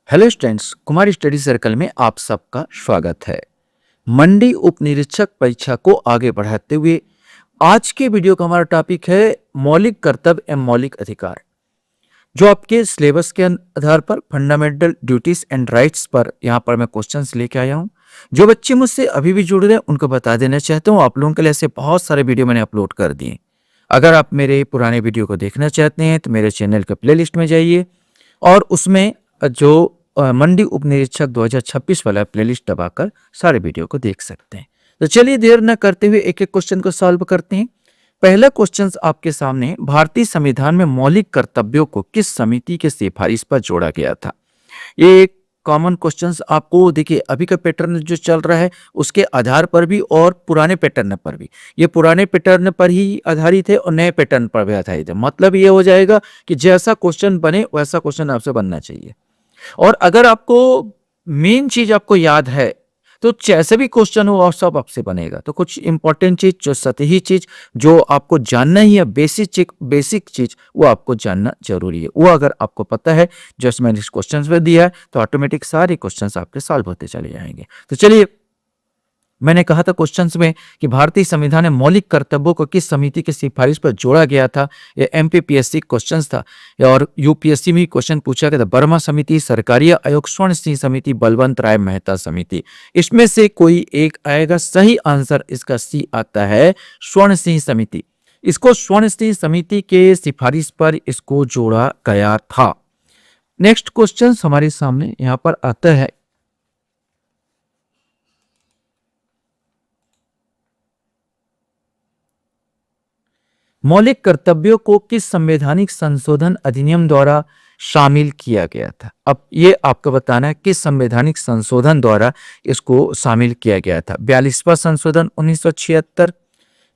Hello students, Kumar study circle में आप सबका स्वागत है। मंडी उप निरीक्षक परीक्षा को आगे बढ़ाते हुए आज के वीडियो का हमारा टॉपिक है मौलिक कर्तव्य एवं मौलिक अधिकार, जो आपके सिलेबस के आधार पर फंडामेंटल ड्यूटीज एंड राइट्स पर यहाँ पर मैं क्वेश्चंस लेके आया हूँ। जो बच्चे मुझसे अभी भी जुड़ रहे हैं उनको बता देना चाहता हूँ, आप लोगों के लिए ऐसे बहुत सारे वीडियो मैंने अपलोड कर दिए। अगर आप मेरे पुराने वीडियो को देखना चाहते हैं तो मेरे चैनल के प्लेलिस्ट में जाइए और उसमें जो मंडी उप निरीक्षक 2026 वाला प्लेलिस्ट दबाकर सारे वीडियो को देख सकते हैं। तो चलिए देर न करते हुए एक एक क्वेश्चन को सॉल्व करते हैं। पहला क्वेश्चन आपके सामने, भारतीय संविधान में मौलिक कर्तव्यों को किस समिति के सिफारिश पर जोड़ा गया था। ये एक कॉमन क्वेश्चन आपको देखिए, अभी का पैटर्न जो चल रहा है उसके आधार पर भी और पुराने पैटर्न पर भी, ये पुराने पैटर्न पर ही आधारित है और नए पैटर्न पर भी आधारित है। मतलब ये हो जाएगा कि जैसा क्वेश्चन बने वैसा क्वेश्चन आपसे बनना चाहिए। और अगर आपको मेन चीज आपको याद है तो जैसे भी क्वेश्चन हो और सब आपसे बनेगा। तो कुछ इंपॉर्टेंट चीज, जो सतही चीज जो आपको जानना ही है, बेसिक चीज वो आपको जानना जरूरी है। वो अगर आपको पता है जैसे मैंने इस क्वेश्चन में दिया है तो ऑटोमेटिक सारे क्वेश्चंस आपके सॉल्व होते चले जाएंगे। तो चलिए, मैंने कहा था क्वेश्चंस में कि भारतीय संविधान में मौलिक कर्तव्यों को किस समिति की सिफारिश पर जोड़ा गया था। ये एमपीपीएससी क्वेश्चंस था और यूपीएससी में क्वेश्चन पूछा गया था। वर्मा समिति, सरकारी आयोग, स्वर्ण सिंह समिति, बलवंत राय मेहता समिति, इसमें से कोई एक आएगा। सही आंसर इसका सी आता है, स्वर्ण सिंह समिति। इसको स्वर्ण सिंह समिति के सिफारिश पर इसको जोड़ा गया था। नेक्स्ट क्वेश्चन हमारे सामने यहां पर आता है, मौलिक कर्तव्यों को किस संवैधानिक संशोधन अधिनियम द्वारा शामिल किया गया था। अब ये आपको बताना है किस संवैधानिक संशोधन द्वारा इसको शामिल किया गया था। 42वां संशोधन 1976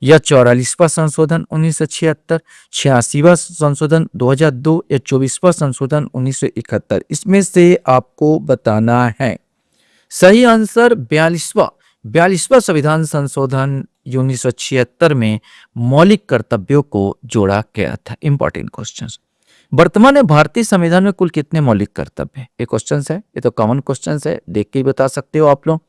या 44वां संशोधन 1976, 86वां संशोधन 2002 या 24वां संशोधन 1971, इसमें से आपको बताना है। सही आंसर 42वां संविधान संशोधन 1976 में मौलिक कर्तव्यों को जोड़ा गया था। Important question. वर्तमान में भारतीय संविधान में कुल कितने मौलिक कर्तव्य है? ये क्वेश्चन है, ये तो कॉमन क्वेश्चन है, देख के ही बता सकते हो आप लोग।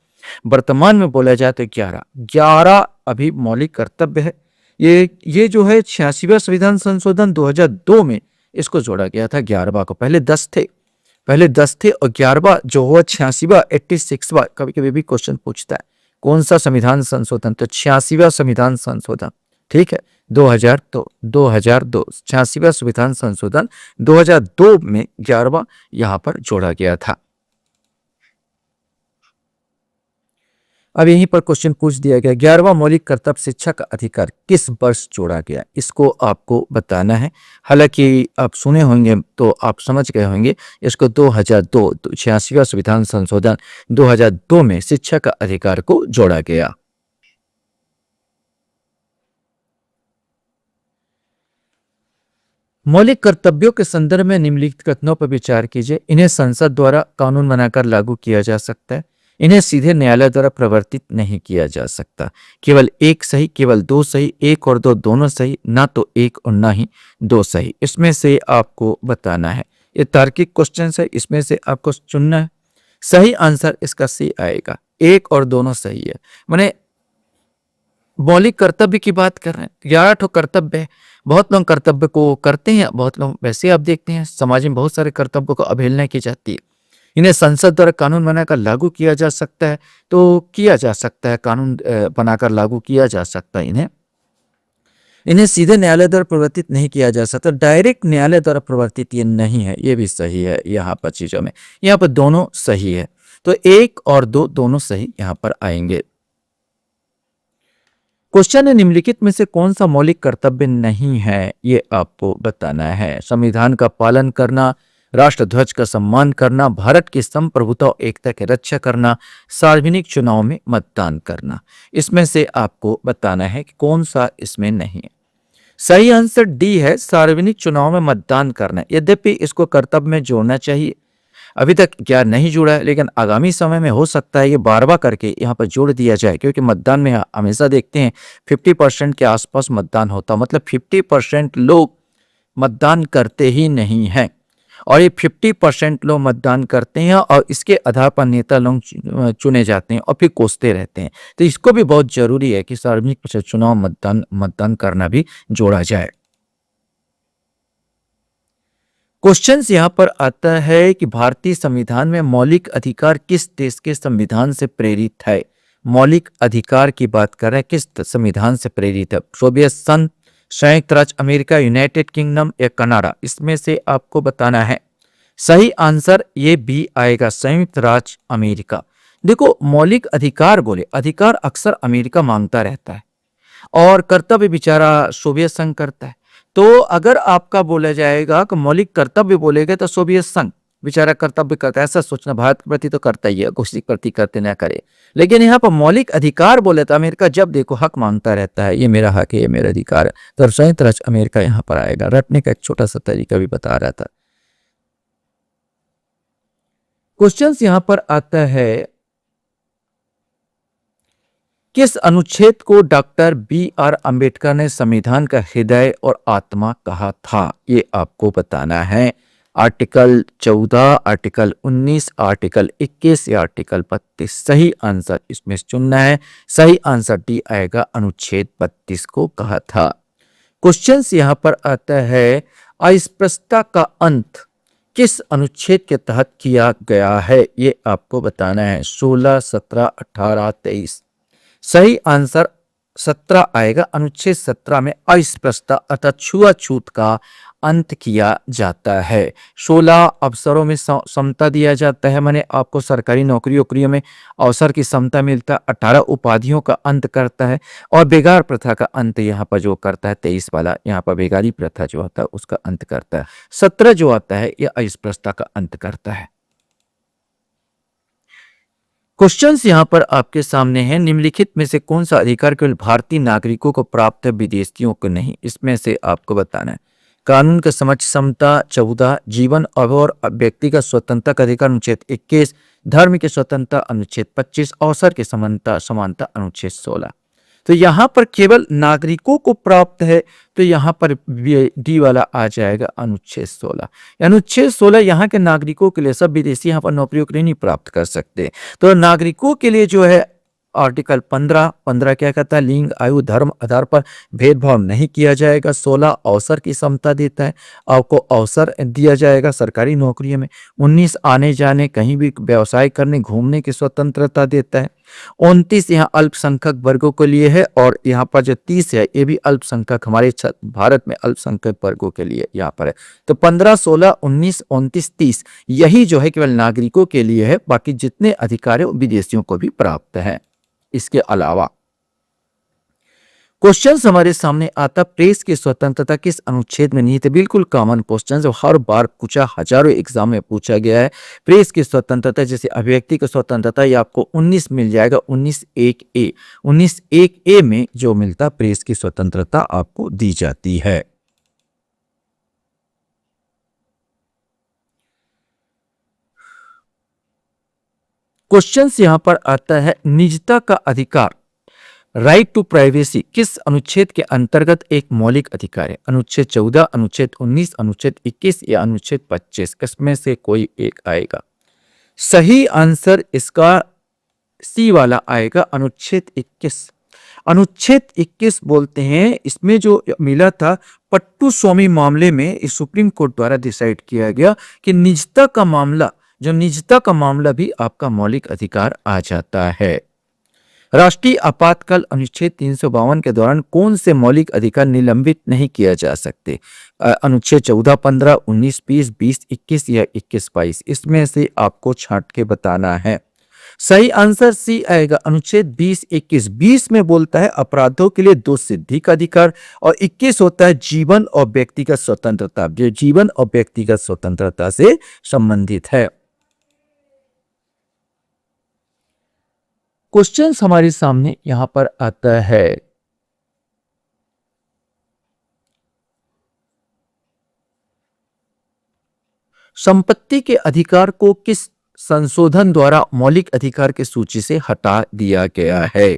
वर्तमान में बोला जाए तो 11 अभी मौलिक कर्तव्य है। ये जो है 86वां संविधान संशोधन 2002 में इसको जोड़ा गया था 11वां को। पहले 10 थे और 11वां जो हुआ 86वां 86वां। कभी कभी भी क्वेश्चन पूछता है कौन सा संविधान संशोधन, तो 86वां संविधान संशोधन, ठीक है, 2002 86वां संविधान संशोधन 2002 में 11वां यहां पर जोड़ा गया था। अब यहीं पर क्वेश्चन पूछ दिया गया, 11वां मौलिक कर्तव्य शिक्षा का अधिकार किस वर्ष जोड़ा गया, इसको आपको बताना है। हालांकि आप सुने होंगे तो आप समझ गए होंगे, इसको 2002 86वां संविधान संशोधन 2002 में शिक्षा का अधिकार को जोड़ा गया। मौलिक कर्तव्यों के संदर्भ में निम्नलिखित कथनों पर विचार कीजिए। इन्हें संसद द्वारा कानून बनाकर लागू किया जा सकता है। इन्हें सीधे न्यायालय द्वारा प्रवर्तित नहीं किया जा सकता। केवल एक सही, केवल दो सही, एक और दो दोनों सही, ना तो एक और ना ही दो सही। इसमें से आपको बताना है। ये तार्किक क्वेश्चन है, इसमें से आपको चुनना है। सही आंसर इसका सी आएगा, एक और दोनों सही है। माने मौलिक कर्तव्य की बात कर रहे हैं, 11 ठो कर्तव्य है। बहुत लोग कर्तव्य को करते हैं, बहुत लोग वैसे आप देखते हैं समाज में बहुत सारे कर्तव्यों को अवहेलना की जाती है। इन्हें संसद द्वारा कानून बनाकर लागू किया जा सकता है, तो किया जा सकता है, कानून बनाकर लागू किया जा सकता है। इन्हें सीधे न्यायालय द्वारा प्रवर्तित नहीं किया जा सकता। डायरेक्ट न्यायालय द्वारा प्रवर्तित ये नहीं है, ये भी सही है। यहाँ पर चीजों में यहाँ पर दोनों सही है, तो एक और दो दोनों सही यहाँ पर आएंगे। क्वेश्चन है, निम्नलिखित में से कौन सा मौलिक कर्तव्य नहीं है, ये आपको बताना है। संविधान का पालन करना, राष्ट्रध्वज का सम्मान करना, भारत की संप्रभुता और एकता की रक्षा करना, सार्वजनिक चुनाव में मतदान करना। इसमें से आपको बताना है कि कौन सा इसमें नहीं है। सही आंसर डी है, सार्वजनिक चुनाव में मतदान करना। यद्यपि इसको कर्तव्य में जोड़ना चाहिए, अभी तक क्या नहीं जुड़ा है, लेकिन आगामी समय में हो सकता है ये बार करके यहाँ पर जोड़ दिया जाए, क्योंकि मतदान में हमेशा देखते हैं 50% के आसपास मतदान होता, मतलब 50% लोग मतदान करते ही नहीं हैं। और ये 50% लोग मतदान करते हैं और इसके आधार पर नेता लोग चुने जाते हैं और फिर कोसते रहते हैं। तो इसको भी बहुत जरूरी है कि सार्वजनिक चुनाव मतदान करना भी जोड़ा जाए। क्वेश्चंस यहाँ पर आता है कि भारतीय संविधान में मौलिक अधिकार किस देश के संविधान से प्रेरित है। मौलिक अधिकार की बात कर रहे हैं, किस संविधान से प्रेरित है? सोवियत संघ, संयुक्त राज्य अमेरिका, यूनाइटेड किंगडम या कनाडा? इसमें से आपको बताना है। सही आंसर ये भी आएगा, संयुक्त राज्य अमेरिका। देखो, मौलिक अधिकार बोले, अधिकार अक्सर अमेरिका मांगता रहता है और कर्तव्य बेचारा सोवियत संघ करता है। तो अगर आपका बोला जाएगा कि मौलिक कर्तव्य बोलेगे तो सोवियत संघ बेचारा कर्तव्य करता है, ऐसा सोचना। भारत के प्रति तो करता ही है, किसी के प्रति करते ना करे। लेकिन यहाँ पर मौलिक अधिकार बोले तो अमेरिका जब देखो हक मांगता रहता है, ये मेरा हक है, ये मेरा अधिकार है। तो संयुक्त राज्य अमेरिका यहाँ पर आएगा। रटने का एक छोटा सा तरीका भी बता रहा था। क्वेश्चन यहाँ पर आता है, किस अनुच्छेद को डॉक्टर बी.आर. अंबेडकर ने संविधान का हृदय और आत्मा कहा था? ये आपको बताना है। आर्टिकल 14, आर्टिकल 19, आर्टिकल 21 या आर्टिकल 32? सही आंसर इसमें चुनना है। सही आंसर डी आएगा, अनुच्छेद 32 को कहा था। क्वेश्चन यहाँ पर आता है, अस्पृश्यता का अंत किस अनुच्छेद के तहत किया गया है? ये आपको बताना है। 16, 17, 18, 23? सही आंसर 17 आएगा। अनुच्छेद 17 में अस्पृश्यता अर्थात छुआछूत का अंत किया जाता है। 16 अवसरों में समता दिया जाता है, माने आपको सरकारी नौकरियों में अवसर की समता मिलता है। 18 उपाधियों का अंत करता है और बेगार प्रथा का अंत यहाँ पर जो करता है 23 वाला, यहाँ पर बेगारी प्रथा जो होता है उसका अंत करता है। 17 जो आता है यह अस्पृश्यता का अंत करता है। क्वेश्चंस यहाँ पर आपके सामने हैं, निम्नलिखित में से कौन सा अधिकार केवल भारतीय नागरिकों को प्राप्त है, विदेशियों को नहीं? इसमें से आपको बताना है। कानून का समझ समता 14, जीवन और व्यक्तिगत स्वतंत्रता का अधिकार अनुच्छेद 21, धर्म की स्वतंत्रता अनुच्छेद 25, अवसर की समानता अनुच्छेद 16। तो यहाँ पर केवल नागरिकों को प्राप्त है, तो यहाँ पर डी वाला आ जाएगा, अनुच्छेद 16। अनुच्छेद 16 यहाँ के नागरिकों के लिए, सब विदेशी यहाँ पर नौकरियों के लिए नहीं प्राप्त कर सकते। तो नागरिकों के लिए जो है आर्टिकल 15 क्या कहता है? लिंग, आयु, धर्म आधार पर भेदभाव नहीं किया जाएगा। 16 अवसर की समता देता है, आपको अवसर दिया जाएगा सरकारी नौकरियों में। 19 आने जाने, कहीं भी व्यवसाय करने, घूमने की स्वतंत्रता देता है। 29 यहाँ अल्पसंख्यक वर्गों के लिए है और यहाँ पर जो 30 है ये भी अल्पसंख्यक, हमारे भारत में अल्पसंख्यक वर्गों के लिए यहाँ पर है। तो 15, 16, 19, 29, 30 यही जो है केवल नागरिकों के लिए है, बाकी जितने अधिकार है विदेशियों को भी प्राप्त है। इसके अलावा क्वेश्चन हमारे सामने आता, प्रेस की स्वतंत्रता किस अनुच्छेद में निहित है? बिल्कुल कॉमन क्वेश्चन जो हर बार पूछा, हजारों एग्जाम में पूछा गया है। प्रेस की स्वतंत्रता जैसे अभिव्यक्ति की स्वतंत्रता, ये आपको 19 मिल जाएगा, 19(1)(a). 19(1)(a) में जो मिलता प्रेस की स्वतंत्रता आपको दी जाती है। क्वेश्चन यहां पर आता है, निजता का अधिकार, राइट टू प्राइवेसी किस अनुच्छेद के अंतर्गत एक मौलिक अधिकार है? अनुच्छेद 14, अनुच्छेद 19, अनुच्छेद 21 या अनुच्छेद 25? इसमें से कोई एक आएगा। सही आंसर इसका सी वाला आएगा, अनुच्छेद 21। अनुच्छेद 21 बोलते हैं, इसमें जो मिला था पट्टू स्वामी मामले में, इस सुप्रीम कोर्ट द्वारा डिसाइड किया गया कि निजता का मामला भी आपका मौलिक अधिकार आ जाता है। राष्ट्रीय आपातकाल अनुच्छेद 352 के दौरान कौन से मौलिक अधिकार निलंबित नहीं किया जा सकते? अनुच्छेद 14, 15, 19, 20, 20, 21 या 21, 22? इसमें से आपको छांट के बताना है। सही आंसर सी आएगा, अनुच्छेद 20, 21। 20 में बोलता है अपराधों के लिए 2 सिद्धि का अधिकार और 21 होता है जीवन और व्यक्तिगत स्वतंत्रता, जो जीवन और व्यक्तिगत स्वतंत्रता से संबंधित है। क्वेश्चन हमारे सामने यहां पर आता है, संपत्ति के अधिकार को किस संशोधन द्वारा मौलिक अधिकार की सूची से हटा दिया गया है?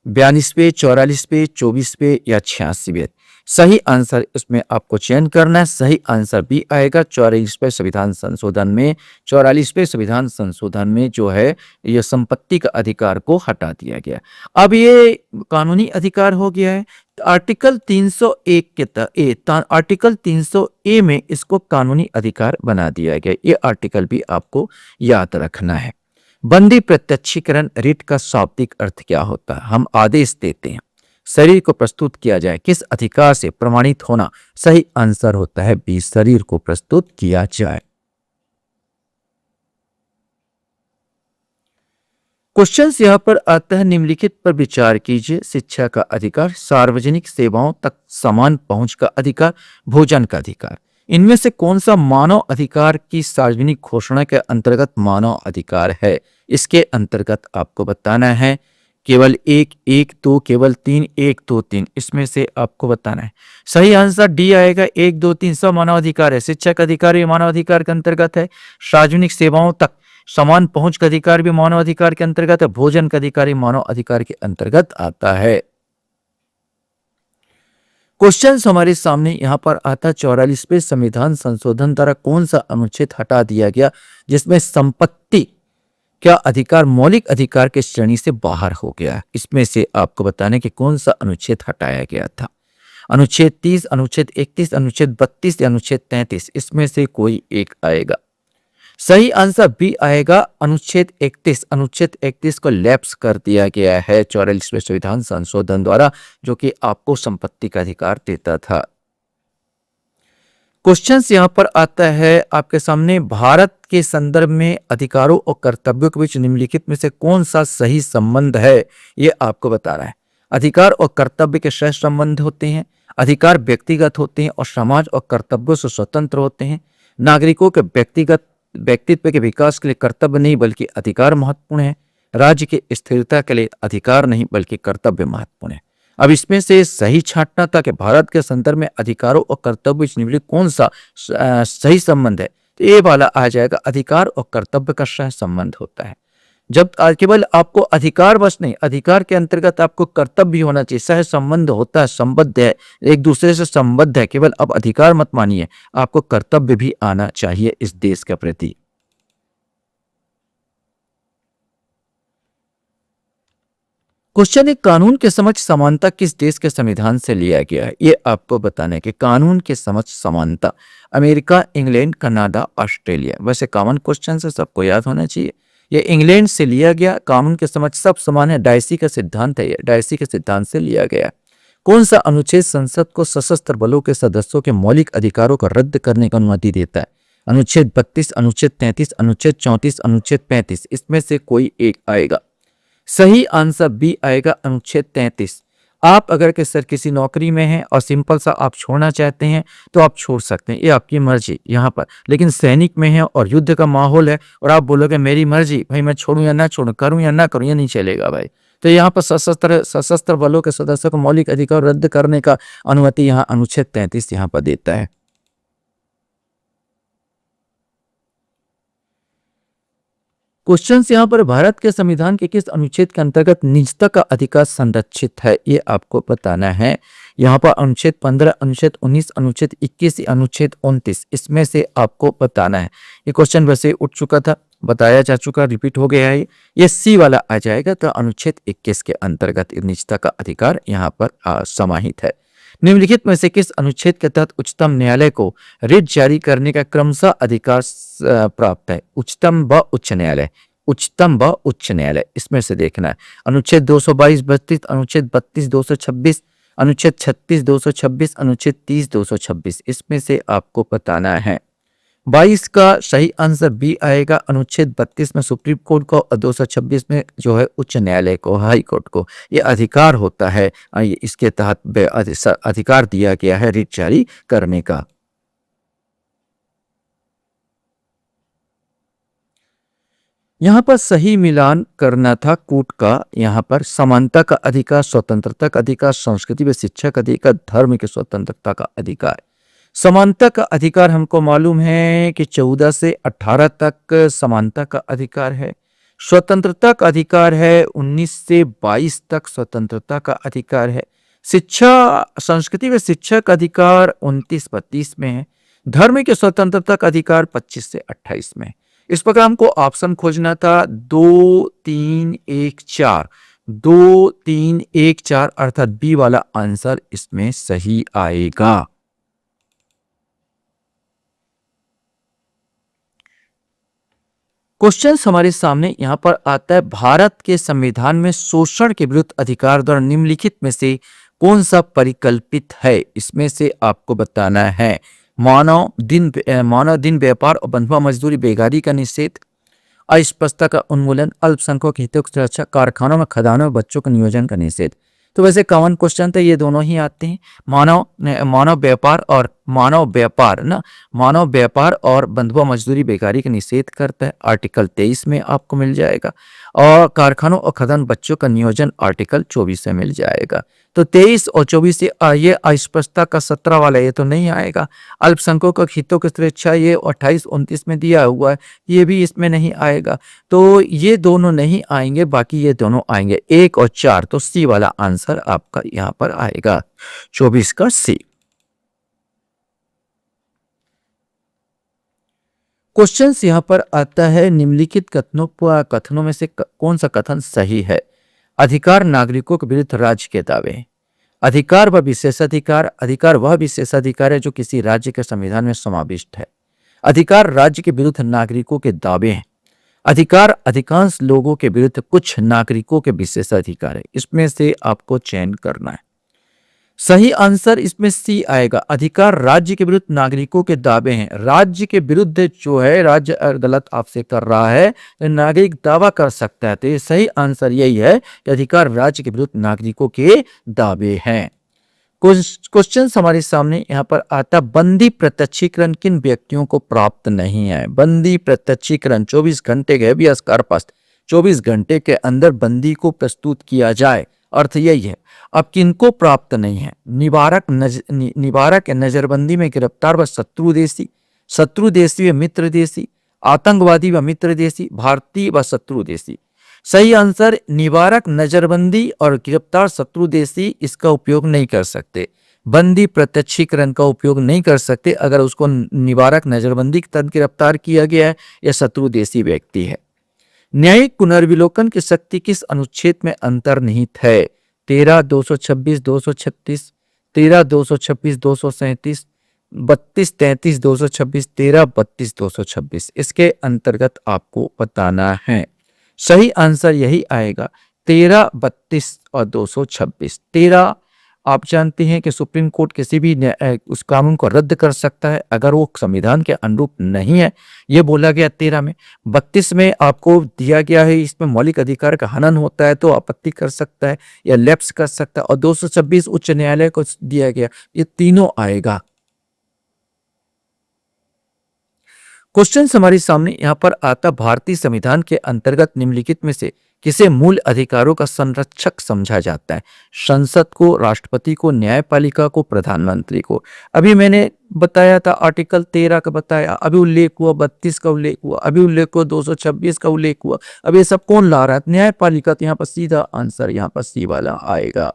42वें, 44वें, 24वें या 86वें? सही आंसर इसमें आपको चयन करना है। सही आंसर बी आएगा। 44वें संविधान संशोधन में जो है ये संपत्ति का अधिकार को हटा दिया गया। अब ये कानूनी अधिकार हो गया है। आर्टिकल 301 के आर्टिकल 300 ए में इसको कानूनी अधिकार बना दिया गया। ये आर्टिकल भी आपको याद रखना है। बंदी प्रत्यक्षीकरण रिट का शाब्दिक अर्थ क्या होता है? हम आदेश देते हैं शरीर को प्रस्तुत किया जाए, किस अधिकार से प्रमाणित होना? सही आंसर होता है बी, शरीर को प्रस्तुत किया जाए। क्वेश्चंस यहां पर आता है, निम्नलिखित पर विचार कीजिए। शिक्षा का अधिकार, सार्वजनिक सेवाओं तक समान पहुंच का अधिकार, भोजन का अधिकार। इनमें से कौन सा मानव अधिकार की सार्वजनिक घोषणा के अंतर्गत मानव अधिकार है? इसके अंतर्गत आपको बताना है। केवल एक, एक, दो, केवल तीन, एक, दो, तीन, इसमें से आपको बताना है। सही आंसर डी आएगा। एक, दो, तीन सब मानव अधिकार है। शिक्षा का अधिकार भी मानव अधिकार के अंतर्गत है। सार्वजनिक सेवाओं तक समान पहुंच का अधिकार भी मानव अधिकार के अंतर्गत है। भोजन का अधिकार भी मानव अधिकार के अंतर्गत आता है। क्वेश्चन हमारे सामने यहां पर आता है, 44वें संविधान संशोधन द्वारा कौन सा अनुच्छेद हटा दिया गया जिसमें संपत्ति क्या अधिकार मौलिक अधिकार के श्रेणी से बाहर हो गया? इसमें से आपको बताने कि कौन सा अनुच्छेद हटाया गया था। अनुच्छेद 30, अनुच्छेद 31, अनुच्छेद 32 या अनुच्छेद 33, इसमें से कोई एक आएगा। सही आंसर बी आएगा, अनुच्छेद 31। अनुच्छेद 31 को लैप्स कर दिया गया है 44वें संविधान संशोधन द्वारा, जो कि आपको संपत्ति का अधिकार देता था। क्वेश्चंस यहां पर आता है आपके सामने, भारत के संदर्भ में अधिकारों और कर्तव्यों के बीच निम्नलिखित में से कौन सा सही संबंध है? ये आपको बता रहा है। अधिकार और कर्तव्य के सह संबंध होते हैं। अधिकार व्यक्तिगत होते हैं और समाज और कर्तव्यों से स्वतंत्र होते हैं। नागरिकों के व्यक्तित्व के विकास के लिए कर्तव्य नहीं बल्कि अधिकार महत्वपूर्ण है। राज्य की स्थिरता के लिए अधिकार नहीं बल्कि कर्तव्य महत्वपूर्ण है। अब इसमें से सही छांटना था कि भारत के संदर्भ में अधिकारों और कर्तव्य निम्नलिखित कौन सा सही संबंध है? तो ये वाला आ जाएगा, अधिकार और कर्तव्य का सह संबंध होता है। जब केवल आपको अधिकार बस नहीं, अधिकार के अंतर्गत आपको कर्तव्य भी होना चाहिए। सह संबंध होता है, संबद्ध है, एक दूसरे से संबद्ध है। केवल अब अधिकार मत मानिए, आपको कर्तव्य भी आना चाहिए इस देश के प्रति। क्वेश्चन है, कानून के समक्ष समानता किस देश के संविधान से लिया गया है? ये आपको बताने के कानून के समक्ष समानता अमेरिका, इंग्लैंड, कनाडा, ऑस्ट्रेलिया। वैसे कॉमन क्वेश्चन है, सबको याद होना चाहिए। ये इंग्लैंड से लिया गया। कानून के समक्ष सब समान है, डायसी का सिद्धांत है। ये डायसी के सिद्धांत से लिया गया। कौन सा अनुच्छेद संसद को सशस्त्र बलों के सदस्यों के मौलिक अधिकारों को रद्द करने की अनुमति देता है? अनुच्छेद 32, अनुच्छेद 33, अनुच्छेद 34, अनुच्छेद 35, इसमें से कोई एक आएगा। सही आंसर बी आएगा, अनुच्छेद 33। आप अगर के सर किसी नौकरी में हैं और सिंपल सा आप छोड़ना चाहते हैं तो आप छोड़ सकते हैं, ये आपकी मर्जी यहाँ पर। लेकिन सैनिक में है और युद्ध का माहौल है और आप बोलोगे मेरी मर्जी, भाई मैं छोड़ूं या ना छोड़ूं, करूं या ना करूं, ये नहीं चलेगा भाई। तो यहाँ पर सशस्त्र बलों के सदस्यों को मौलिक अधिकार रद्द करने का अनुमति यहाँ अनुच्छेद 33 यहाँ पर देता है। क्वेश्चन यहाँ पर, भारत के संविधान के किस अनुच्छेद के अंतर्गत निजता का अधिकार संरक्षित है? ये आपको बताना है। यहाँ पर अनुच्छेद 15, अनुच्छेद 19, अनुच्छेद 21, अनुच्छेद 29, इसमें से आपको बताना है। ये क्वेश्चन वैसे उठ चुका था, बताया जा चुका, रिपीट हो गया है। ये सी वाला आ जाएगा। तो अनुच्छेद 21 के अंतर्गत निजता का अधिकार यहाँ पर समाहित है। निम्नलिखित में से किस अनुच्छेद के तहत उच्चतम न्यायालय को रिट जारी करने का क्रमशः अधिकार प्राप्त है? उच्चतम व उच्च न्यायालय, उच्चतम व उच्च न्यायालय, इसमें से देखना है। अनुच्छेद 222, 32, अनुच्छेद 32, 226, अनुच्छेद 36, 226, अनुच्छेद 30, 226, इसमें से आपको बताना है। 22 का सही आंसर बी आएगा। अनुच्छेद 32 में सुप्रीम कोर्ट को और 226 में जो है उच्च न्यायालय को, हाई कोर्ट को ये अधिकार होता है। इसके तहत अधिकार दिया गया है रिट जारी करने का। यहाँ पर सही मिलान करना था कूट का। यहाँ पर समानता का अधिकार, स्वतंत्रता का अधिकार, संस्कृति व शिक्षा का अधिकार, धर्म की स्वतंत्रता का अधिकार। समानता का अधिकार हमको मालूम है कि 14 से 18 तक समानता का अधिकार है। स्वतंत्रता का अधिकार है 19 से 22 तक स्वतंत्रता का अधिकार है। शिक्षा, संस्कृति व शिक्षा का अधिकार 29-32 में है। धर्म की स्वतंत्रता का अधिकार 25 से 28 में है। इस प्रकार हमको ऑप्शन खोजना था 2, 3, 1, 4। 2, 3, 1, 4 अर्थात बी वाला आंसर इसमें सही आएगा। क्वेश्चन हमारे सामने यहां पर आता है, भारत के संविधान में शोषण के विरुद्ध अधिकार द्वारा निम्नलिखित में से कौन सा परिकल्पित है? इसमें से आपको बताना है। मानव दिन व्यापार और बंधुआ मजदूरी, बेगारी का निषेध, अस्पष्टता का उन्मूलन, अल्पसंख्यकों के हितों की सुरक्षा, कारखानों में खदानों में बच्चों के नियोजन का निषेध। तो वैसे कॉमन क्वेश्चन तो ये दोनों ही आते हैं, मानव व्यापार और बंधुआ मजदूरी बेकारी का निषेध करता है, आर्टिकल 23 में आपको मिल जाएगा। और कारखानों और खदान बच्चों का नियोजन आर्टिकल 24 में मिल जाएगा। तो 23 और 24 से ये अस्पष्टता का 17 वाला ये तो नहीं आएगा। अल्पसंख्यकों के हितों की सुरक्षा ये 28-29 में दिया हुआ है, ये भी इसमें नहीं आएगा। तो ये दोनों नहीं आएंगे, बाकी ये दोनों आएंगे 1 और 4। तो सी वाला आंसर आपका यहाँ पर आएगा, 24 का सी। क्वेश्चन यहाँ पर आता है, निम्नलिखित कथनों में से कौन सा कथन सही है? अधिकार नागरिकों के विरुद्ध राज्य के दावे। अधिकार व विशेषाधिकार, अधिकार वह विशेषाधिकार है जो किसी राज्य के संविधान में समाविष्ट है। अधिकार राज्य के विरुद्ध नागरिकों के दावे हैं। अधिकार अधिकांश लोगों के विरुद्ध कुछ नागरिकों के विशेषाधिकार है। इसमें से आपको चयन करना है। सही आंसर इसमें सी आएगा। अधिकार राज्य के विरुद्ध नागरिकों के दावे हैं। राज्य के विरुद्ध जो है, राज्य गलत आपसे कर रहा है तो नागरिक दावा कर सकता है। तो ये सही आंसर यही है कि अधिकार राज्य के विरुद्ध नागरिकों के दावे हैं। क्वेश्चन हमारे सामने यहाँ पर आता, बंदी प्रत्यक्षीकरण किन व्यक्तियों को प्राप्त नहीं है? बंदी प्रत्यक्षीकरण 24 घंटे के भी अस्कार पास 24 घंटे के अंदर बंदी को प्रस्तुत किया जाए, अर्थ यही है। अब किनको प्राप्त नहीं है? निवारक नजरबंदी में गिरफ्तार व शत्रु देशी व मित्र देशी, आतंकवादी व मित्र देशी, भारतीय व शत्रु देशी। सही आंसर निवारक नजरबंदी और गिरफ्तार शत्रु देशी इसका उपयोग नहीं कर सकते। बंदी प्रत्यक्षीकरण का उपयोग नहीं कर सकते अगर उसको निवारक नजरबंदी के तहत गिरफ्तार किया गया है या शत्रु देशी व्यक्ति है। न्यायिक पुनर्विलोकन की शक्ति किस अनुच्छेद में अंतर्निहित है? 13, 226, 236, 13, 226, 237, 32, 33, 226, 13, 32, 226। इसके अंतर्गत आपको बताना है। सही आंसर यही आएगा, 13, 32 और 226। 13 आप जानते हैं कि सुप्रीम कोर्ट किसी भी उस कानून को रद्द कर सकता है अगर वो संविधान के अनुरूप नहीं है, ये बोला गया 13 में। 32 में आपको दिया गया है इसमें मौलिक अधिकार का हनन होता है तो आपत्ति कर सकता है या लैप्स कर सकता है, और 226 उच्च न्यायालय को दिया गया। ये तीनों आएगा। क्वेश्चन हमारे सामने यहाँ पर आता, भारतीय संविधान के अंतर्गत निम्नलिखित में से किसे मूल अधिकारों का संरक्षक समझा जाता है? संसद को, राष्ट्रपति को, न्यायपालिका को, प्रधानमंत्री को। अभी मैंने बताया था आर्टिकल 13 का बताया, अभी उल्लेख हुआ 32 का उल्लेख हुआ, अभी उल्लेख हुआ 226 का उल्लेख हुआ। अब ये सब कौन ला रहा है? न्यायपालिका। तो यहाँ पर सीधा आंसर यहाँ पर सी वाला आएगा।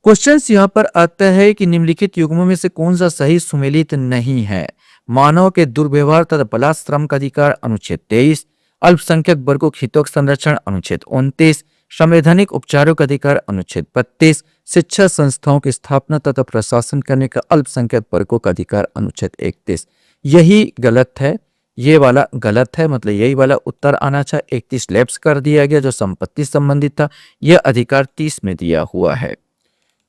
क्वेश्चन यहाँ पर आता है कि निम्नलिखित युग्मों में से कौन सा सही सुमेलित नहीं है? मानव के दुर्व्यवहार तथा बलात्श्रम का अधिकार अनुच्छेद 23, अल्पसंख्यक वर्गों के हितों का संरक्षण अनुच्छेद 29, संवैधानिक उपचारों का अधिकार अनुच्छेद 32, शिक्षा संस्थाओं की स्थापना तथा प्रशासन करने का अल्पसंख्यक वर्गों का अधिकार अनुच्छेद 31। यही गलत है, ये वाला गलत है, मतलब यही वाला उत्तर आना चाहिए। 31 लैप्स कर दिया गया जो संपत्ति संबंधित था, यह अधिकार 30 में दिया हुआ है।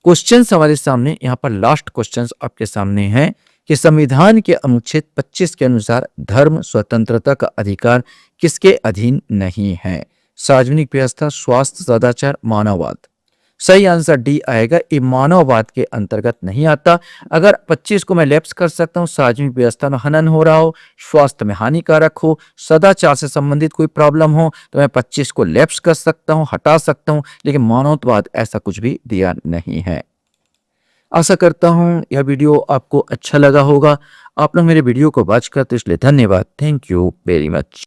क्वेश्चन हमारे सामने यहाँ पर लास्ट क्वेश्चन आपके सामने है कि संविधान के अनुच्छेद 25 के अनुसार धर्म स्वतंत्रता का अधिकार किसके अधीन नहीं है? सार्वजनिक व्यवस्था, स्वास्थ्य, सदाचार, मानववाद। सही आंसर डी आएगा। ये मानववाद के अंतर्गत नहीं आता। अगर 25 को मैं लैप्स कर सकता हूँ, सार्वजनिक व्यवस्था में हनन हो रहा हो, स्वास्थ्य में हानिकारक हो, सदाचार से संबंधित कोई प्रॉब्लम हो, तो मैं 25 को लैप्स कर सकता हूँ, हटा सकता हूँ, लेकिन मानववाद ऐसा कुछ भी दिया नहीं है। आशा करता हूँ यह वीडियो आपको अच्छा लगा होगा। आप लोग मेरे वीडियो को वॉच करते इसलिए धन्यवाद। Thank you very much.